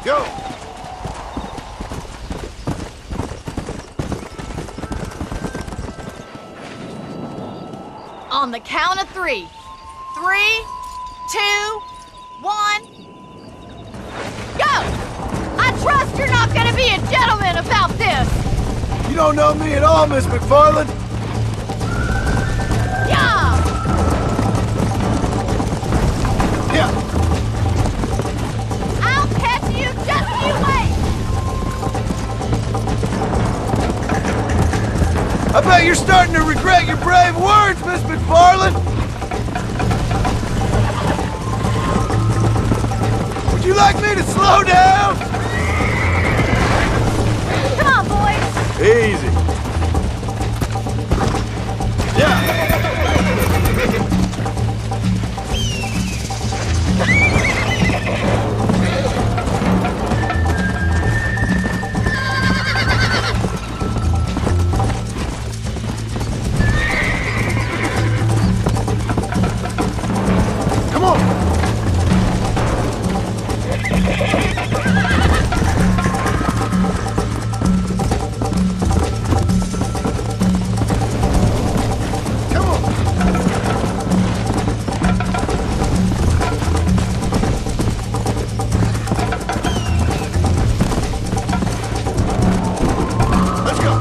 Go! On the count of 3. 3, 2, 1. Go! I trust you're not gonna be a gentleman about this! You don't know me at all, Miss McFarland. Yeah! Yeah. I'll catch you, just you wait! I bet you're starting to regret your brave words, Miss McFarland. Would you like me to slow down? Come on, boys! Easy. Yeah. Come on. Come on. Let's go.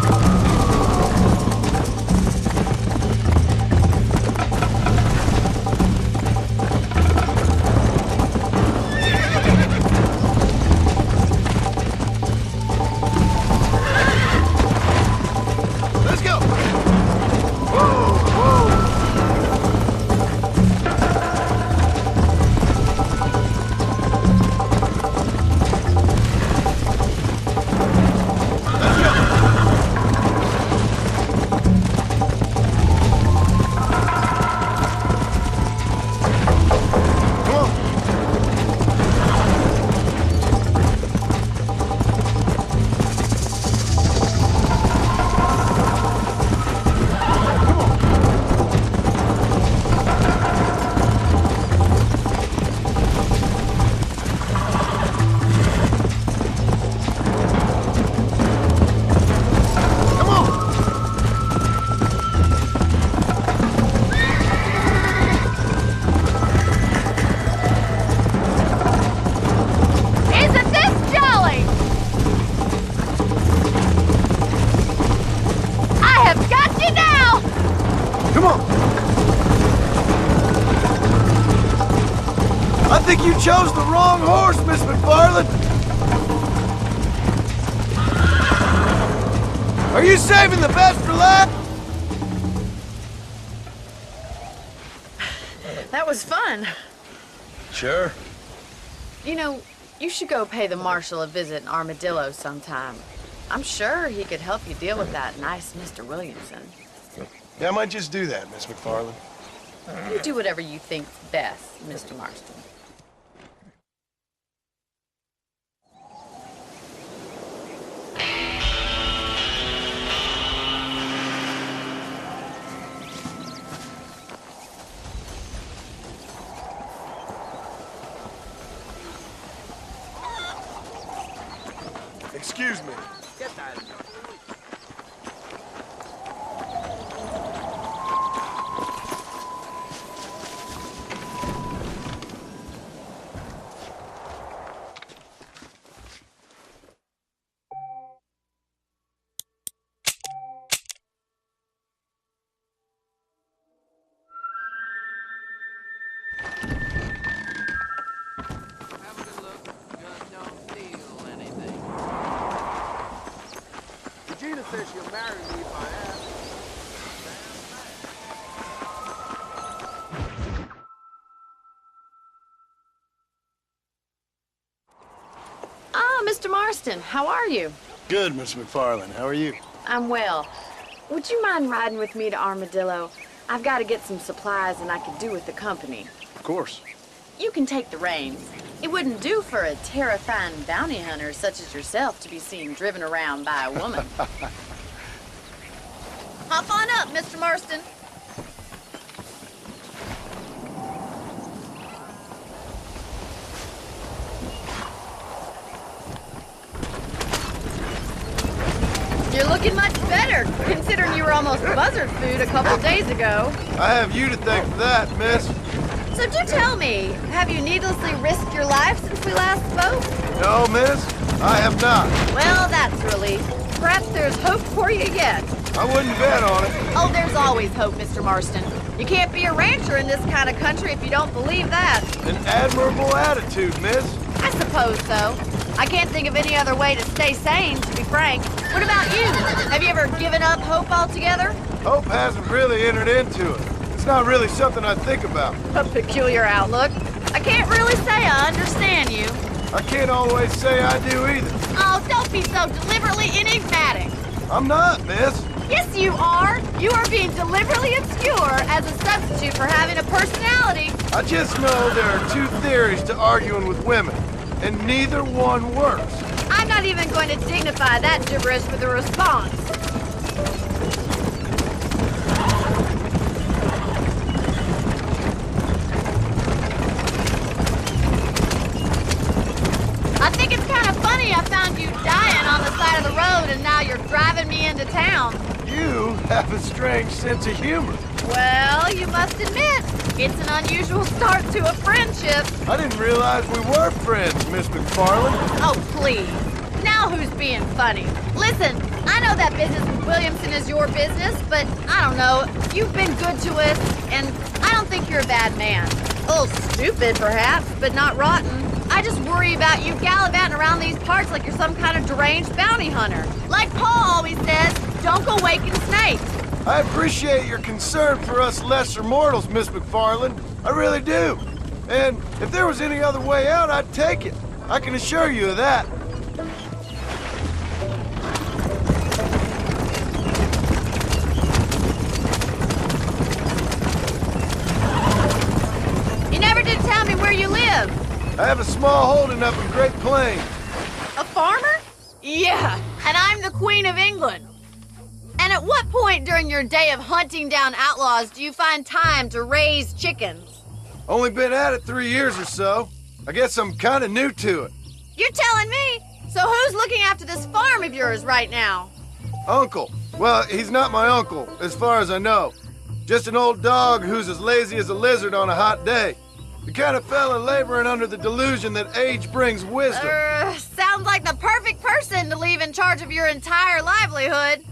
Let's go. Woo, woo. Let's go. Come on. Come on. Come on. Isn't this jolly? I have got you now! Come on. I think you chose the wrong horse, Miss McFarland. Are you saving the best for last? That was fun. Sure. You know, you should go pay the marshal a visit in Armadillo sometime. I'm sure he could help you deal with that nice Mr. Williamson. Yeah, I might just do that, Miss McFarland. You do whatever you think's best, Mr. Marston. Excuse me. Have a good look. Just don't steal anything. Regina says she'll marry me if I ask. Ah, Mr. Marston, how are you? Good, Miss McFarland. How are you? I'm well. Would you mind riding with me to Armadillo? I've got to get some supplies and I could do with the company. Of course. You can take the reins. It wouldn't do for a terrifying bounty hunter such as yourself to be seen driven around by a woman. Hop on up, Mr. Marston. looking much better, considering you were almost buzzard food a couple days ago. I have you to thank for that, miss. So do tell me, have you needlessly risked your life since we last spoke? No, miss, I have not. Well, that's a relief. Perhaps there's hope for you yet. I wouldn't bet on it. Oh, there's always hope, Mr. Marston. You can't be a rancher in this kind of country if you don't believe that. An admirable attitude, miss. I suppose so. I can't think of any other way to stay sane, to be frank. What about you? Have you ever given up hope altogether? Hope hasn't really entered into it. It's not really something I think about. A peculiar outlook. I can't really say I understand you. I can't always say I do either. Oh, don't be so deliberately enigmatic. I'm not, miss. Yes, you are. You are being deliberately obscure as a substitute for having a personality. I just know there are two theories to arguing with women, and neither one works. I'm not even going to dignify that gibberish with a response. I think it's kind of funny I found you dying on the side of the road and now you're driving me into town. You have a strange sense of humor. Well, you must admit, it's an unusual start to a friendship. I didn't realize we were friends, Miss McFarland. Oh, please. Now who's being funny? Listen, I know that business with Williamson is your business, but I don't know. You've been good to us, and I don't think you're a bad man. A little stupid, perhaps, but not rotten. I just worry about you gallivanting around these parts like you're some kind of deranged bounty hunter. Like Paul always says, don't go waking snakes. I appreciate your concern for us lesser mortals, Miss McFarland. I really do. And if there was any other way out, I'd take it. I can assure you of that. You never did tell me where you live. I have a small holding up in Great Plains. A farmer? Yeah, and I'm the Queen of England. And at what point during your day of hunting down outlaws do you find time to raise chickens? Only been at it 3 years or so. I guess I'm kind of new to it. You're telling me? So who's looking after this farm of yours right now? Uncle. Well, he's not my uncle, as far as I know. Just an old dog who's as lazy as a lizard on a hot day. The kind of fella laboring under the delusion that age brings wisdom. Sounds like the perfect person to leave in charge of your entire livelihood.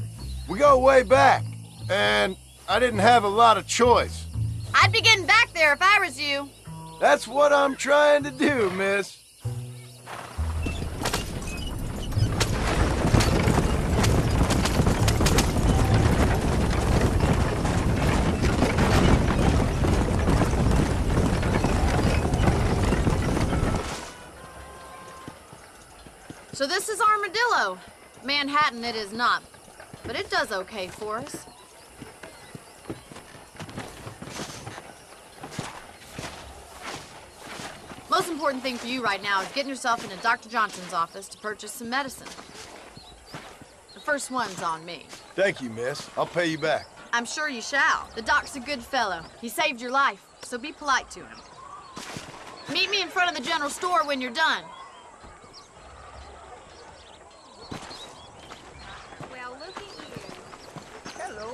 We go way back, and I didn't have a lot of choice. I'd be getting back there if I was you. That's what I'm trying to do, miss. So this is Armadillo. Manhattan it is not, but it does okay for us. Most important thing for you right now is getting yourself into Dr. Johnson's office to purchase some medicine. The first one's on me. Thank you, miss. I'll pay you back. I'm sure you shall. The doc's a good fellow. He saved your life, so be polite to him. Meet me in front of the general store when you're done. Well, look at you. Hello.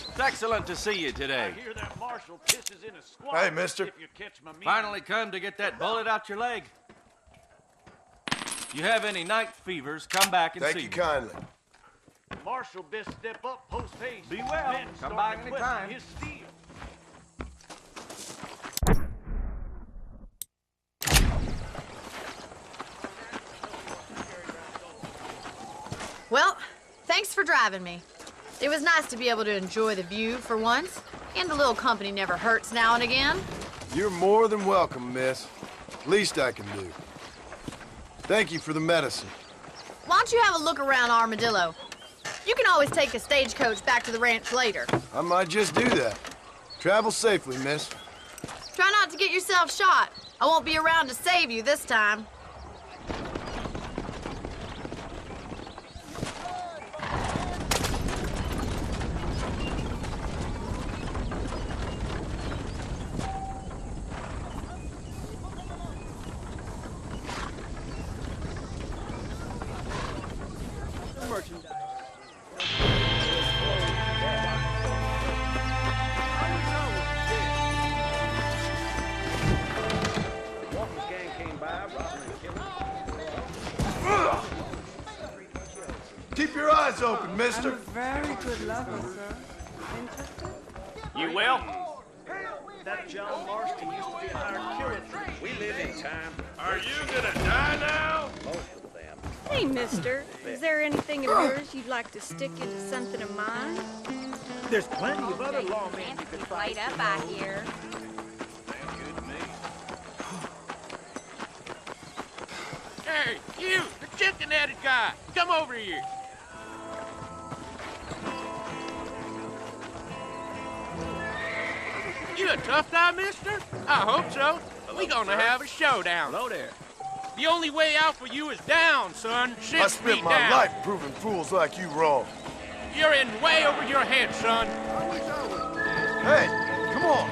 It's excellent to see you today. I hear that marshal pisses in a squat. Hey, mister. If you catch my meaning. Finally come to get that bullet out your leg. If you have any night fevers, come back and Thank see you me. kindly. Marshal best step up post haste. Be well. Men Come starting by to any question time. his steel. Well, thanks for driving me. It was nice to be able to enjoy the view for once, and a little company never hurts now and again. You're more than welcome, miss. Least I can do. Thank you for the medicine. Why don't you have a look around Armadillo? You can always take a stagecoach back to the ranch later. I might just do that. Travel safely, miss. Try not to get yourself shot. I won't be around to save you this time. Keep your eyes open, mister. Very good lover, sir. Interested? You will? That John Marston used to be a hired killer. We live in time. Are you gonna die now? Most of them. Hey, mister. Is there anything of yours you'd like to stick into something of mine? There's plenty of other lawmen you could fight. Light up, I hear. Hey, you, the chicken-headed guy, come over here. You a tough guy, mister? I hope so. We gonna have a showdown. Hello there. The only way out for you is down, son. I Shit spent me my down. life proving fools like you wrong. You're in way over your head, son. Hey, come on.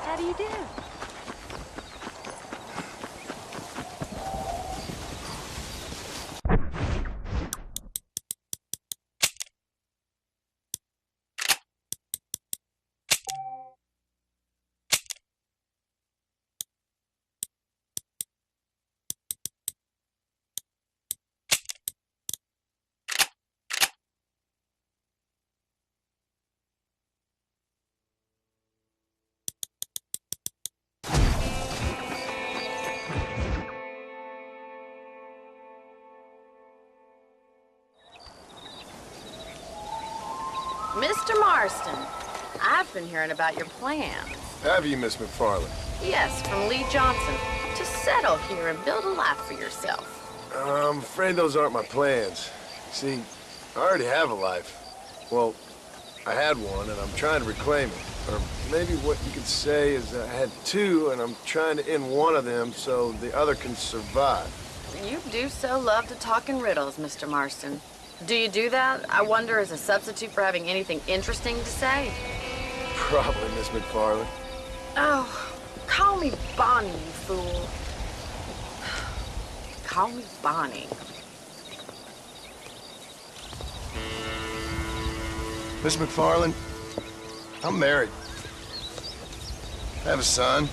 How do you do? Mr. Marston, I've been hearing about your plans. Have you, Miss McFarland? Yes, from Lee Johnson. To settle here and build a life for yourself. I'm afraid those aren't my plans. See, I already have a life. Well, I had one, and I'm trying to reclaim it. Or maybe what you could say is I had two, and I'm trying to end one of them so the other can survive. You do so love to talk in riddles, Mr. Marston. Do you do that, I wonder, as a substitute for having anything interesting to say? Probably, Miss McFarland. Oh, call me Bonnie, you fool. Call me Bonnie. Miss McFarland, I'm married. I have a son.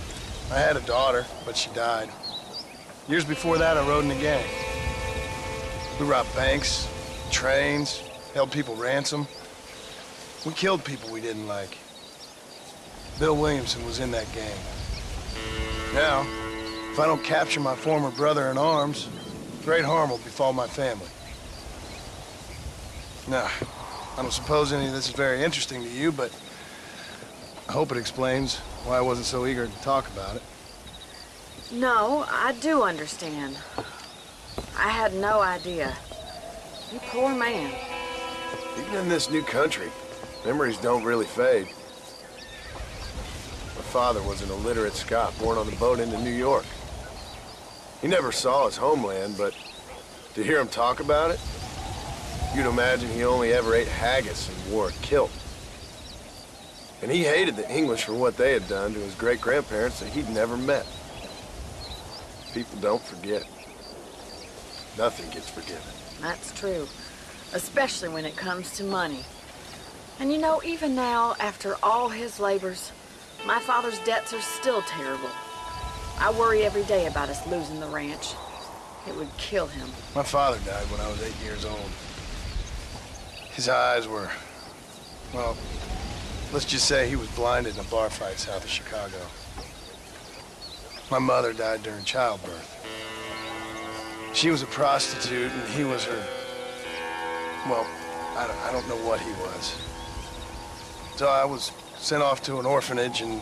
I had a daughter, but she died. Years before that, I rode in a gang. We robbed banks, trains, held people ransom. We killed people we didn't like. Bill Williamson was in that gang. Now, if I don't capture my former brother in arms, great harm will befall my family. Now, I don't suppose any of this is very interesting to you, but I hope it explains why I wasn't so eager to talk about it. No, I do understand. I had no idea. You poor man. Even in this new country, memories don't really fade. My father was an illiterate Scot born on the boat into New York. He never saw his homeland, but to hear him talk about it, you'd imagine he only ever ate haggis and wore a kilt. And he hated the English for what they had done to his great-grandparents that he'd never met. People don't forget. Nothing gets forgiven. That's true. Especially when it comes to money. And you know, even now, after all his labors, my father's debts are still terrible. I worry every day about us losing the ranch. It would kill him. My father died when I was 8 years old. His eyes were, well, let's just say he was blinded in a bar fight south of Chicago. My mother died during childbirth. She was a prostitute, and he was her... Well, I don't know what he was. So I was sent off to an orphanage and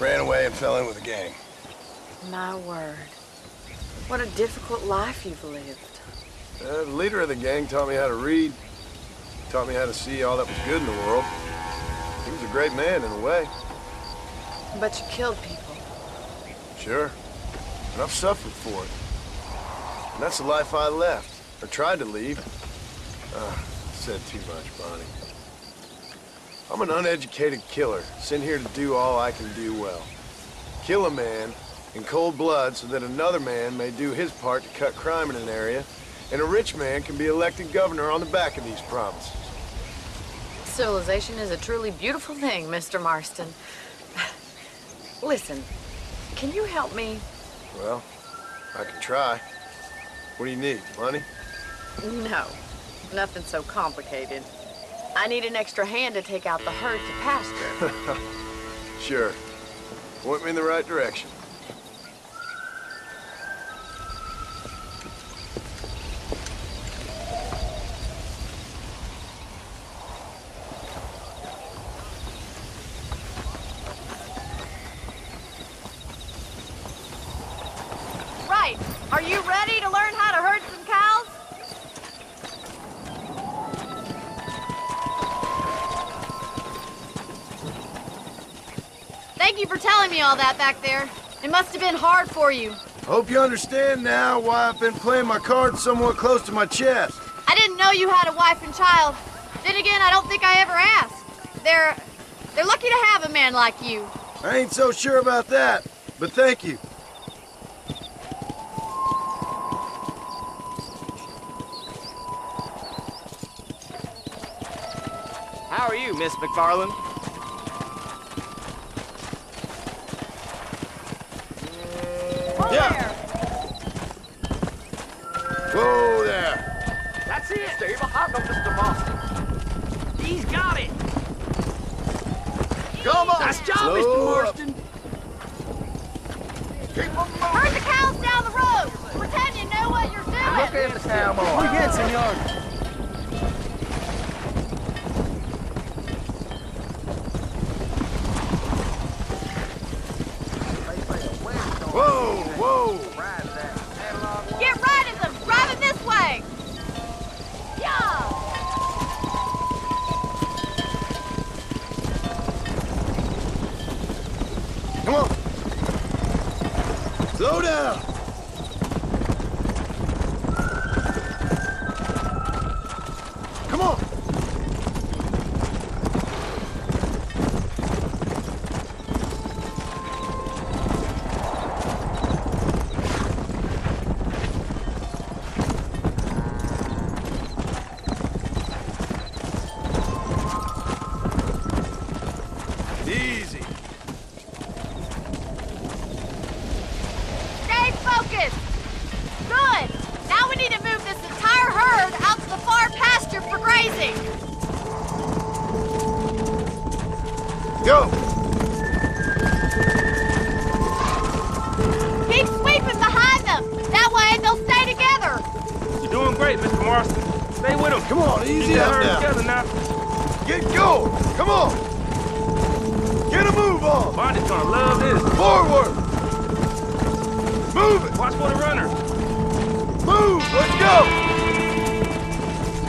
ran away and fell in with a gang. My word. What a difficult life you've lived. The leader of the gang taught me how to read. Taught me how to see all that was good in the world. He was a great man in a way. But you killed people. Sure. And I've suffered for it. And that's the life I left. Or tried to leave. Said too much, Bonnie. I'm an uneducated killer, sent here to do all I can do well. Kill a man in cold blood so that another man may do his part to cut crime in an area, and a rich man can be elected governor on the back of these promises. Civilization is a truly beautiful thing, Mr. Marston. Listen, can you help me? Well, I can try. What do you need, money? No, nothing so complicated. I need an extra hand to take out the herd to pasture. Sure. Point me in the right direction. Right. Are you ready to learn how to herd some cows? Thank you for telling me all that back there. It must have been hard for you. Hope you understand now why I've been playing my cards somewhat close to my chest. I didn't know you had a wife and child. Then again, I don't think I ever asked. They're lucky to have a man like you. I ain't so sure about that, but thank you. How are you, Miss McFarland? Yeah. Whoa there. That's it! Stay behind them, Mr. Marston. He's got it. Come on. Nice job, Slow Mr. up. Marston. Herd the cows down the road. Pretend you know what you're doing. Look at the cowboy. Muy bien, señor. Whoa, whoa. Get right at them. Drive it this way. Yeah. Come on. Slow down. Come on. Easy. Stay focused. Good. Now we need to move this entire herd out to the far pasture for grazing. Go. Keep sweeping behind them. That way they'll stay together. You're doing great, Mr. Marston. Stay with him. Come on, easy Get up her now. together now. Get going. Come on. Get a move on. Bonnie's gonna love this. Forward. Move it. Watch for the runner. Move. Let's go.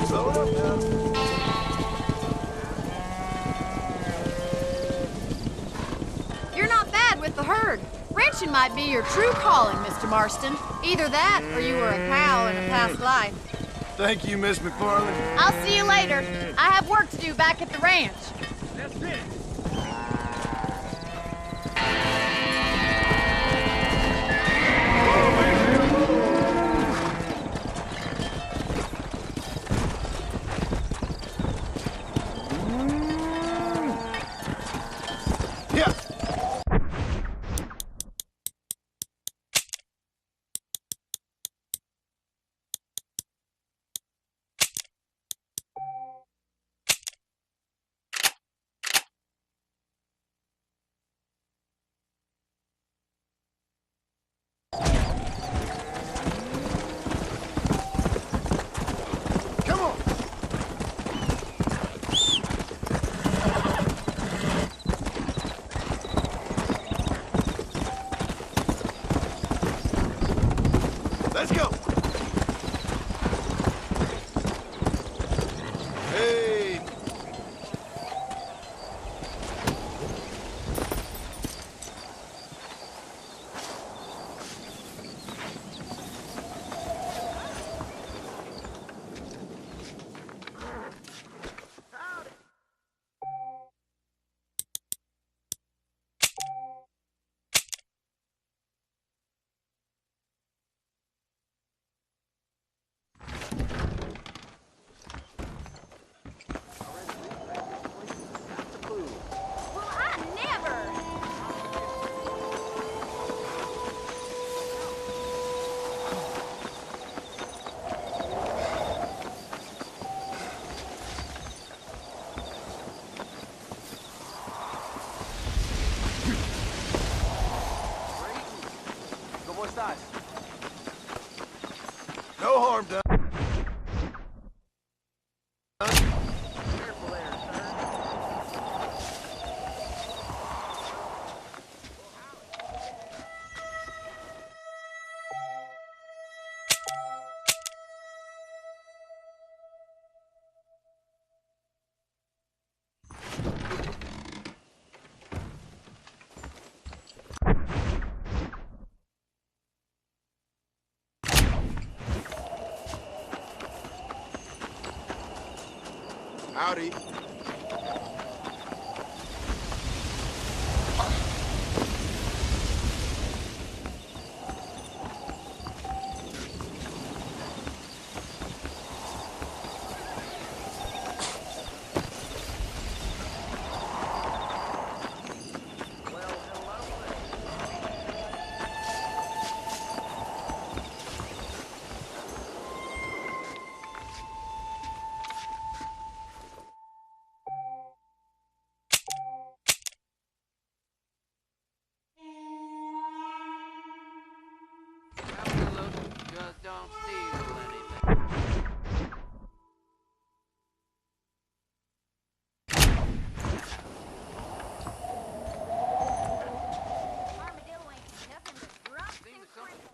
Slow it up now. You're not bad with the herd. Ranching might be your true calling, Mr. Marston. Either that or you were a cow in a past life. Thank you, Miss McFarland. I'll see you later. I have work to do back at the ranch. That's it. Let's go! Hey! Well, I never. ¿Cómo estás? No harm done. Careful there, sir. Howdy. Just don't steal anything. Armadillo ain't nothing but drunks and criminals.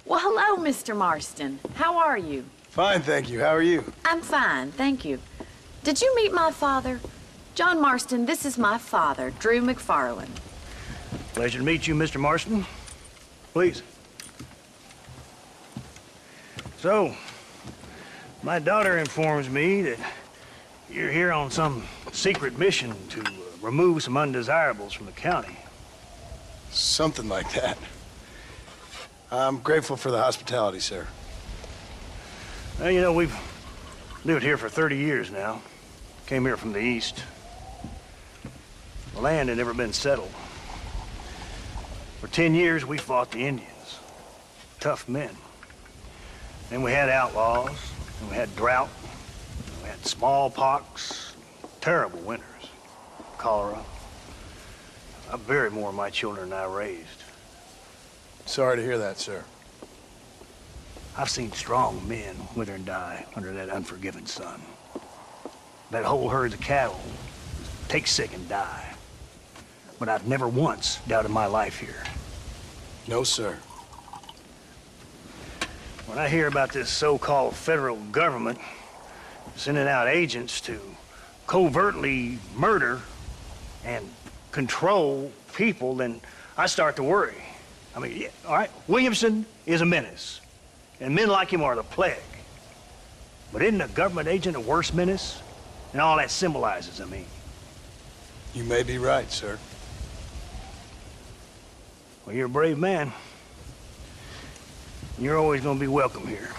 Well, hello, Mr. Marston. How are you? Fine, thank you. How are you? I'm fine, thank you. Did you meet my father? John Marston, this is my father, Drew McFarland. Pleasure to meet you, Mr. Marston. Please. So, my daughter informs me that you're here on some secret mission to remove some undesirables from the county. Something like that. I'm grateful for the hospitality, sir. Well, you know, we've lived here for 30 years now. Came here from the east. The land had never been settled. For 10 years, we fought the Indians. Tough men. Then we had outlaws, and we had drought, and we had smallpox, terrible winters, cholera. I buried more of my children than I raised. Sorry to hear that, sir. I've seen strong men wither and die under that unforgiving sun. That whole herds of cattle take sick and die. But I've never once doubted my life here. No, sir. When I hear about this so-called federal government sending out agents to covertly murder and control people, then I start to worry. I mean, yeah, all right, Williamson is a menace, and men like him are the plague. But isn't a government agent a worse menace? And all that symbolizes, I mean. You may be right, sir. Well, you're a brave man. You're always gonna be welcome here.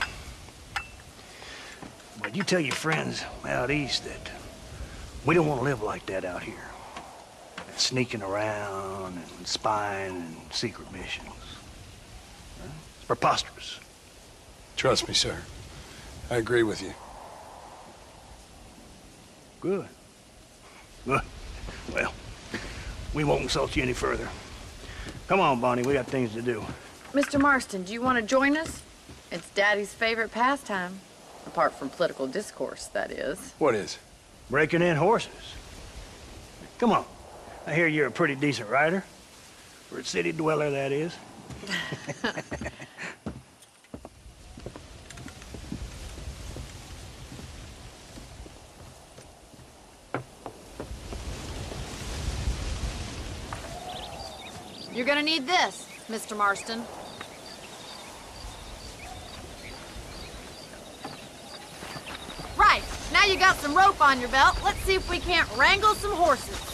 But you tell your friends out east that we don't want to live like that out here. Sneaking around and spying and secret missions. It's preposterous. Trust me, sir. I agree with you. Good. Good. Well, we won't insult you any further. Come on, Bonnie, we got things to do. Mr. Marston, do you want to join us? It's Daddy's favorite pastime. Apart from political discourse, that is. What is? Breaking in horses. Come on. I hear you're a pretty decent rider. For a city dweller, that is. You're gonna need this, Mr. Marston. Right, now you got some rope on your belt, let's see if we can't wrangle some horses.